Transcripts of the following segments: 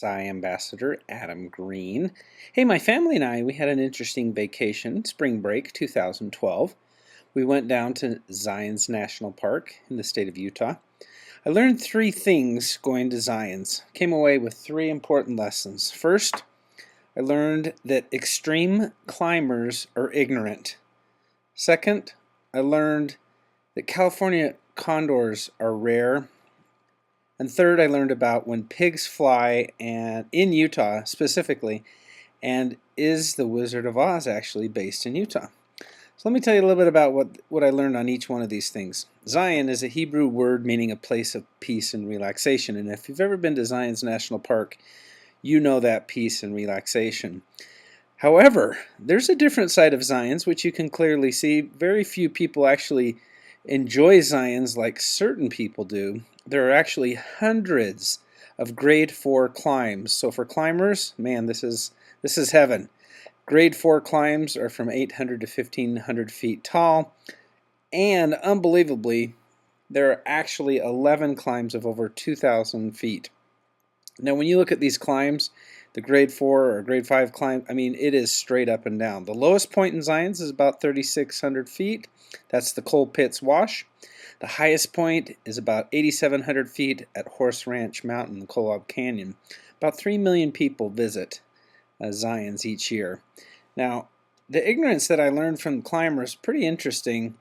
Ambassador Adam Green. Hey, my family and I, we had an interesting vacation, spring break 2012. We went down to Zions National Park in the state of Utah. I learned three things going to Zions. Came away with three important lessons. First, I learned that extreme climbers are ignorant. Second, I learned that California condors are rare. And third, I learned about when pigs fly, and in Utah specifically, and is the Wizard of Oz actually based in Utah? So let me tell you a little bit about what I learned on each one of these things. Zion is a Hebrew word meaning a place of peace and relaxation, and if you've ever been to Zion's National Park, you know that peace and relaxation. However, there's a different side of Zion's which you can clearly see. Very few people actually enjoy Zion's like certain people do. There are actually hundreds of grade 4 climbs. So for climbers, man, this is heaven. Grade 4 climbs are from 800 to 1500 feet tall, and unbelievably, there are actually 11 climbs of over 2,000 feet. Now, when you look at these climbs, the grade 4 or grade 5 climb, I mean, it is straight up and down. The lowest point in Zions is about 3,600 feet. That's the Coal Pits Wash. The highest point is about 8,700 feet at Horse Ranch Mountain, the Kolob Canyon. About 3 million people visit Zions each year. Now, the ignorance that I learned from climbers is pretty interesting.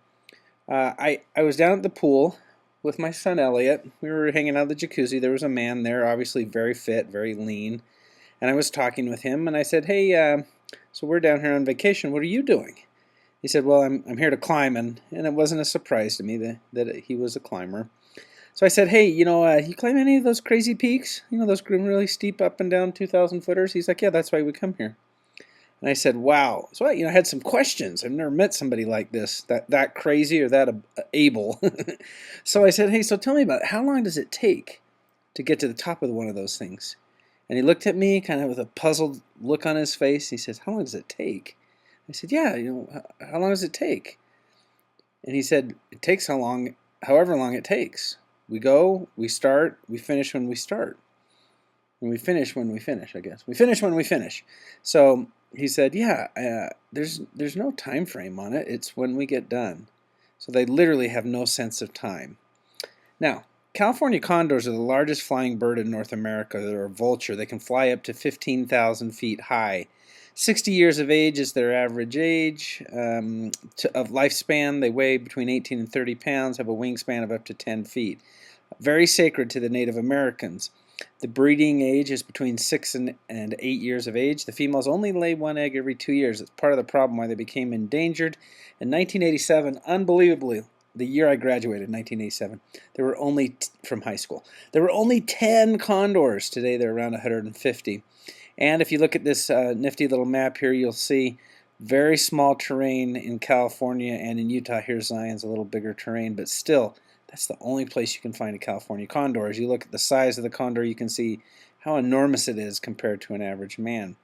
I was down at the pool with my son Elliot. We were hanging out in the jacuzzi. There was a man there, obviously very fit, very lean. And I was talking with him, and I said, hey, so we're down here on vacation. What are you doing? He said, well, I'm here to climb, and it wasn't a surprise to me that he was a climber. So I said, hey, you climb any of those crazy peaks? Those really steep up and down 2,000 footers? He's like, yeah, that's why we come here. And I said, wow. So I had some questions. I've never met somebody like this, that crazy or that able. So I said, hey, so tell me about it. How long does it take to get to the top of one of those things? And he looked at me kind of with a puzzled look on his face. He says, how long does it take? I said, yeah, how long does it take? And he said, it takes however long it takes. We go, we start, we finish when we start. And we finish when we finish, I guess. We finish when we finish. So he said, yeah, there's no time frame on it. It's when we get done. So they literally have no sense of time. Now, California condors are the largest flying bird in North America. They're a vulture. They can fly up to 15,000 feet high. 60 years of age is their average age of lifespan. They weigh between 18 and 30 pounds, have a wingspan of up to 10 feet. Very sacred to the Native Americans. The breeding age is between 6 and 8 years of age. The females only lay one egg every 2 years. It's part of the problem why they became endangered. In 1987, unbelievably, the year I graduated, 1987, there were only, from high school, there were only 10 condors. Today there are around 150. And if you look at this nifty little map here, you'll see very small terrain in California, and in Utah, here's Zion's a little bigger terrain, but still, that's the only place you can find a California condor. As you look at the size of the condor, you can see how enormous it is compared to an average man.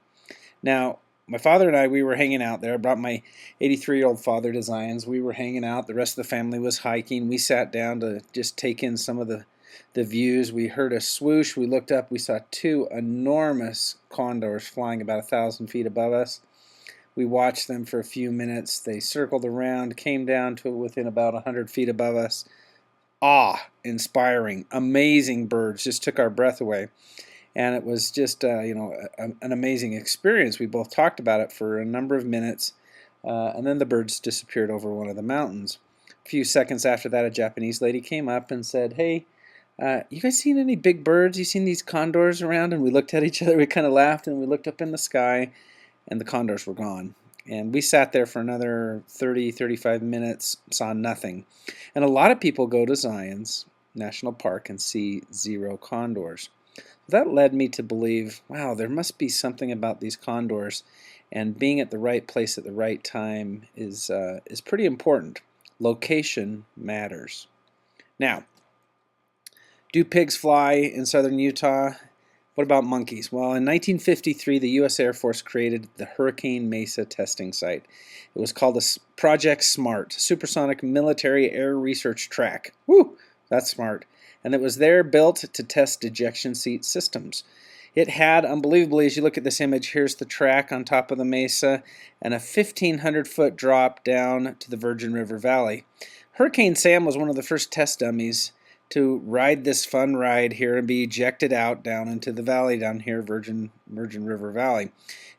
Now, my father and I, we were hanging out there. I brought my 83-year-old father to Zion's. We were hanging out. The rest of the family was hiking. We sat down to just take in some of the views. We heard a swoosh. We looked up. We saw two enormous condors flying about 1,000 feet above us. We watched them for a few minutes. They circled around, came down to within about 100 feet above us. Awe-inspiring, amazing birds, just took our breath away. And it was just, an amazing experience. We both talked about it for a number of minutes, and then the birds disappeared over one of the mountains. A few seconds after that, a Japanese lady came up and said, hey, you guys seen any big birds? You seen these condors around? And we looked at each other, we kind of laughed, and we looked up in the sky, and the condors were gone. And we sat there for another 30, 35 minutes, saw nothing. And a lot of people go to Zion's National Park and see zero condors. That led me to believe, wow, there must be something about these condors, and being at the right place at the right time is pretty important. Location matters. Now, do pigs fly in southern Utah? What about monkeys? Well, in 1953, the U.S. Air Force created the Hurricane Mesa testing site. It was called Project SMART, Supersonic Military Air Research Track. Woo, that's smart. And it was there built to test ejection seat systems. It had, unbelievably, as you look at this image, here's the track on top of the mesa and a 1,500-foot drop down to the Virgin River Valley. Hurricane Sam was one of the first test dummies to ride this fun ride here and be ejected out down into the valley down here, Virgin River Valley.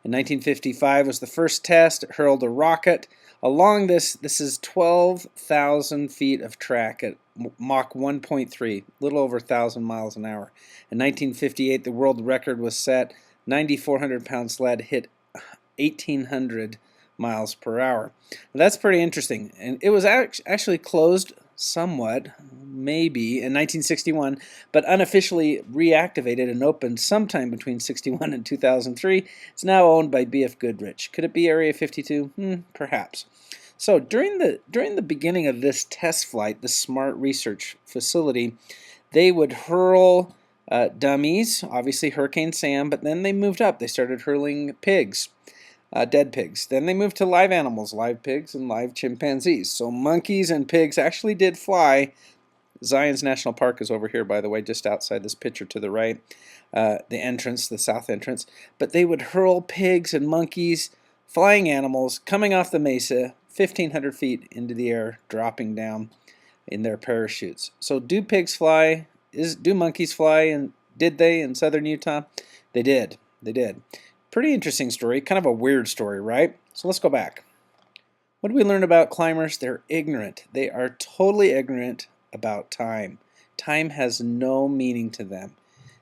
In 1955 was the first test. It hurled a rocket along this. This is 12,000 feet of track at Mach 1.3, a little over 1,000 miles an hour. In 1958, the world record was set. 9,400-pound sled hit 1,800 miles per hour. That's pretty interesting. And it was actually closed somewhat, maybe, in 1961, but unofficially reactivated and opened sometime between 61 and 2003. It's now owned by B.F. Goodrich. Could it be Area 52? Perhaps. So during the beginning of this test flight, the SMART research facility, they would hurl dummies, obviously Hurricane Sam, but then they moved up. They started hurling pigs. Dead pigs. Then they moved to live animals, live pigs and live chimpanzees. So monkeys and pigs actually did fly. Zion's National Park is over here, by the way, just outside this picture to the right, the entrance, the south entrance. But they would hurl pigs and monkeys, flying animals, coming off the mesa, 1,500 feet into the air, dropping down in their parachutes. So do pigs fly? Do monkeys fly? And did they in southern Utah? They did. They did. Pretty interesting story, kind of a weird story, right? So let's go back. What do we learn about climbers? They're ignorant. They are totally ignorant about time. Time has no meaning to them.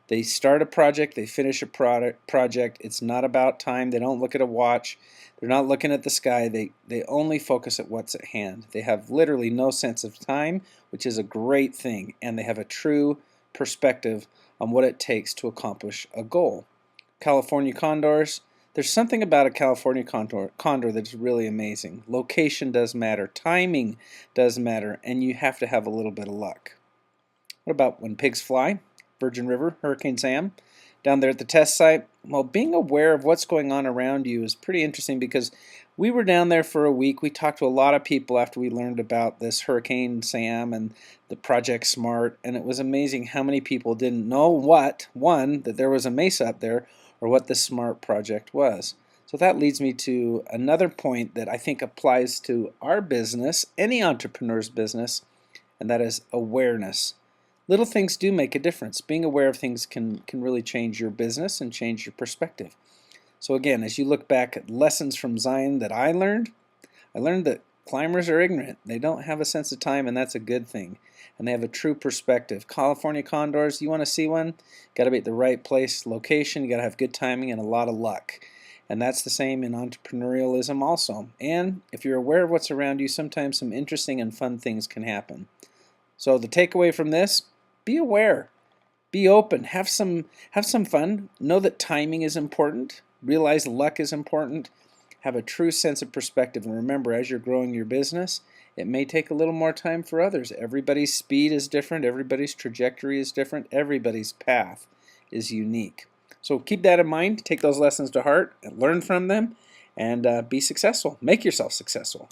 They start a project, they finish a project. It's not about time. They don't look at a watch. They're not looking at the sky. They only focus at what's at hand. They have literally no sense of time, which is a great thing, and they have a true perspective on what it takes to accomplish a goal. California condors. There's something about a California condor that's really amazing. Location does matter. Timing does matter. And you have to have a little bit of luck. What about when pigs fly? Virgin River, Hurricane Sam. Down there at the test site. Well, being aware of what's going on around you is pretty interesting because we were down there for a week. We talked to a lot of people after we learned about this Hurricane Sam and the Project SMART. And it was amazing how many people didn't know that there was a mesa up there, or what the SMART project was. So that leads me to another point that I think applies to our business, any entrepreneur's business, and that is awareness. Little things do make a difference. Being aware of things can really change your business and change your perspective. So again, as you look back at lessons from Zion that I learned that climbers are ignorant. They don't have a sense of time, and that's a good thing. And they have a true perspective. California condors, you want to see one? Got to be at the right place, location. You got to have good timing and a lot of luck. And that's the same in entrepreneurialism also. And if you're aware of what's around you, sometimes some interesting and fun things can happen. So the takeaway from this, be aware. Be open. Have some fun. Know that timing is important. Realize luck is important. Have a true sense of perspective. And remember, as you're growing your business, it may take a little more time for others. Everybody's speed is different. Everybody's trajectory is different. Everybody's path is unique. So keep that in mind. Take those lessons to heart and learn from them and be successful. Make yourself successful.